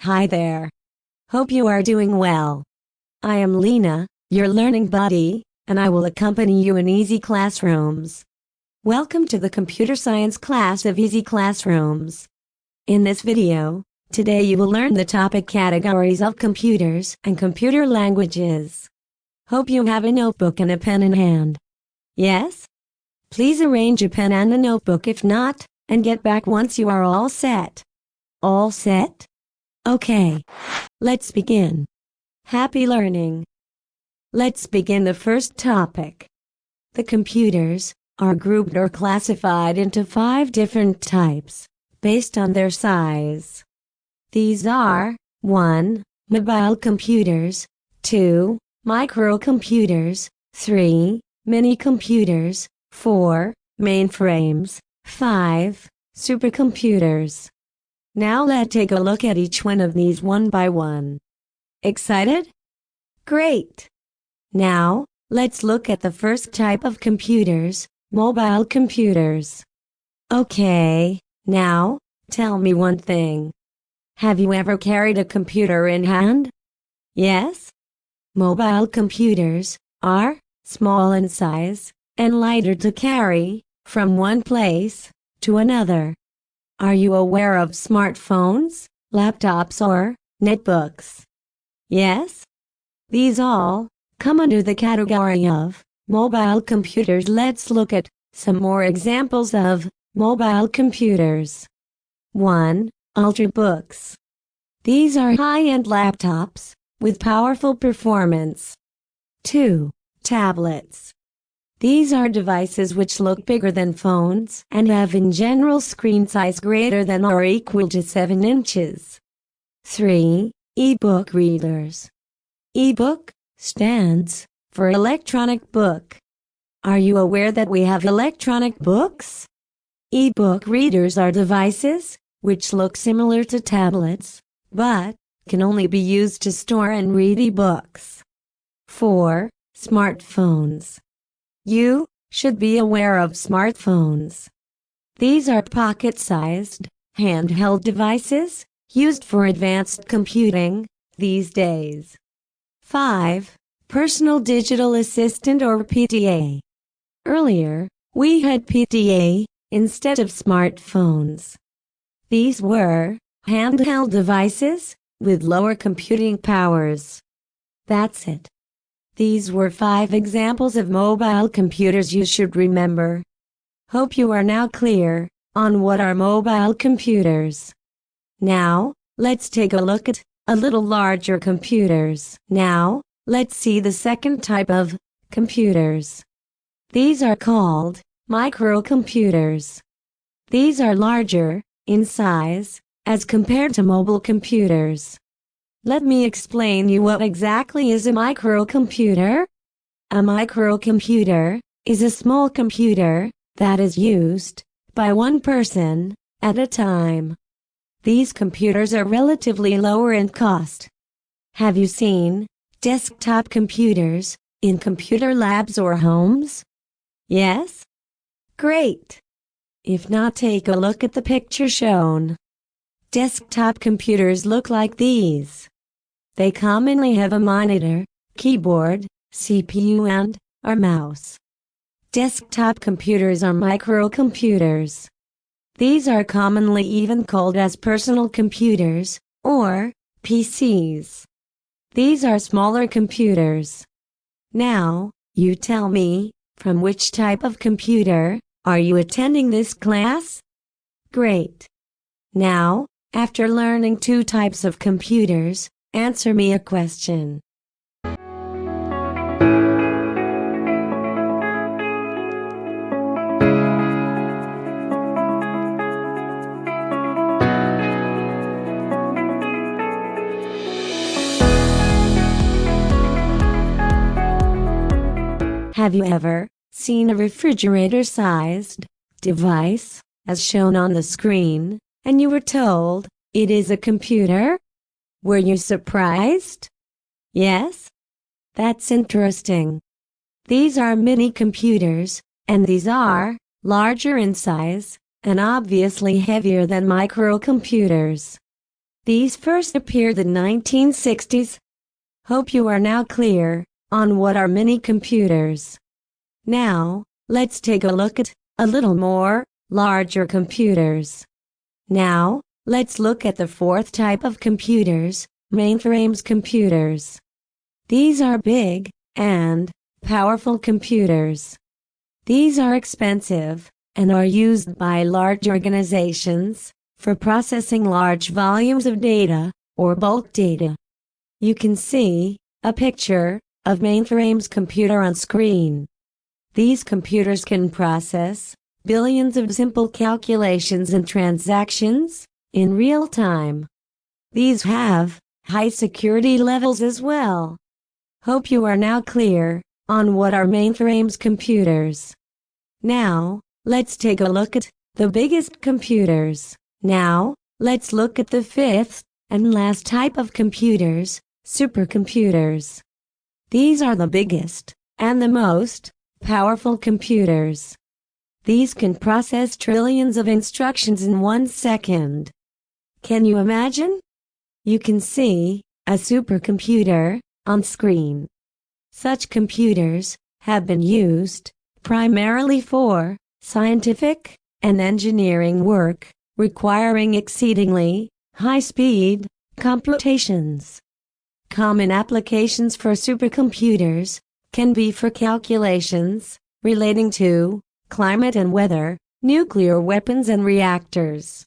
Hi there. Hope you are doing well. I am Lena, your learning buddy, and I will accompany you in Easy Classrooms. Welcome to the computer science class of Easy Classrooms. In this video, today you will learn the topic categories of computers and computer languages. Hope you have a notebook and a pen in hand. Yes? Please arrange a pen and a notebook if not, and get back once you are all set. All set? Okay. Let's begin. Happy learning. Let's begin the first topic. The computers are grouped or classified into 5 different types, based on their size. These are 1. Mobile computers, 2. Microcomputers, 3. Mini-computers, 4. Mainframes, 5. Supercomputers. Now let's take a look at each one of these one by one. Excited? Great! Now, let's look at the first type of computers, mobile computers. Okay, now, tell me one thing. Have you ever carried a computer in hand? Yes? Mobile computers are small in size and lighter to carry from one place to another. Are you aware of smartphones, laptops, or netbooks? Yes? These all come under the category of mobile computers. Let's look at some more examples of mobile computers. 1. Ultrabooks. These are high-end laptops with powerful performance. 2. Tablets. These are devices which look bigger than phones and have in general screen size greater than or equal to 7 inches. 3. E-book readers. E-book stands for electronic book. Are you aware that we have electronic books? E-book readers are devices which look similar to tablets, but can only be used to store and read e-books. 4. Smartphones. You should be aware of smartphones. These are pocket-sized, handheld devices used for advanced computing these days. 5. Personal Digital Assistant or PDA. Earlier, we had PDA instead of smartphones. These were handheld devices with lower computing powers. That's it. These were 5 examples of mobile computers you should remember. Hope you are now clear on what are mobile computers. Now, let's take a look at a little larger computers. Now, let's see the second type of computers. These are called microcomputers. These are larger in size as compared to mobile computers. Let me explain you what exactly is a microcomputer. A microcomputer is a small computer that is used by one person at a time. These computers are relatively lower in cost. Have you seen desktop computers in computer labs or homes? Yes? Great! If not, take a look at the picture shown. Desktop computers look like these. They commonly have a monitor, keyboard, CPU and a mouse. Desktop computers are microcomputers. These are commonly even called as personal computers, or PCs. These are smaller computers. Now, you tell me, from which type of computer are you attending this class? Great. Now, after learning 2 types of computers, answer me a question. Have you ever seen a refrigerator-sized device, as shown on the screen, and you were told it is a computer? Were you surprised? Yes? That's interesting. These are mini computers, and these are larger in size and obviously heavier than microcomputers. These first appeared in the 1960s. Hope you are now clear on what are mini computers. Now, let's take a look at a little more larger computers. Now, let's look at the fourth type of computers, mainframes computers. These are big and powerful computers. These are expensive and are used by large organizations for processing large volumes of data or bulk data. You can see a picture of mainframes computer on screen. These computers can process billions of simple calculations and transactions in real time. These have high security levels as well. Hope you are now clear on what are mainframes computers. Now, let's take a look at the biggest computers. Now, let's look at the fifth and last type of computers, supercomputers. These are the biggest and the most powerful computers. These can process trillions of instructions in 1 second. Can you imagine? You can see a supercomputer on screen. Such computers have been used primarily for scientific and engineering work, requiring exceedingly high-speed computations. Common applications for supercomputers can be for calculations relating to climate and weather, nuclear weapons and reactors.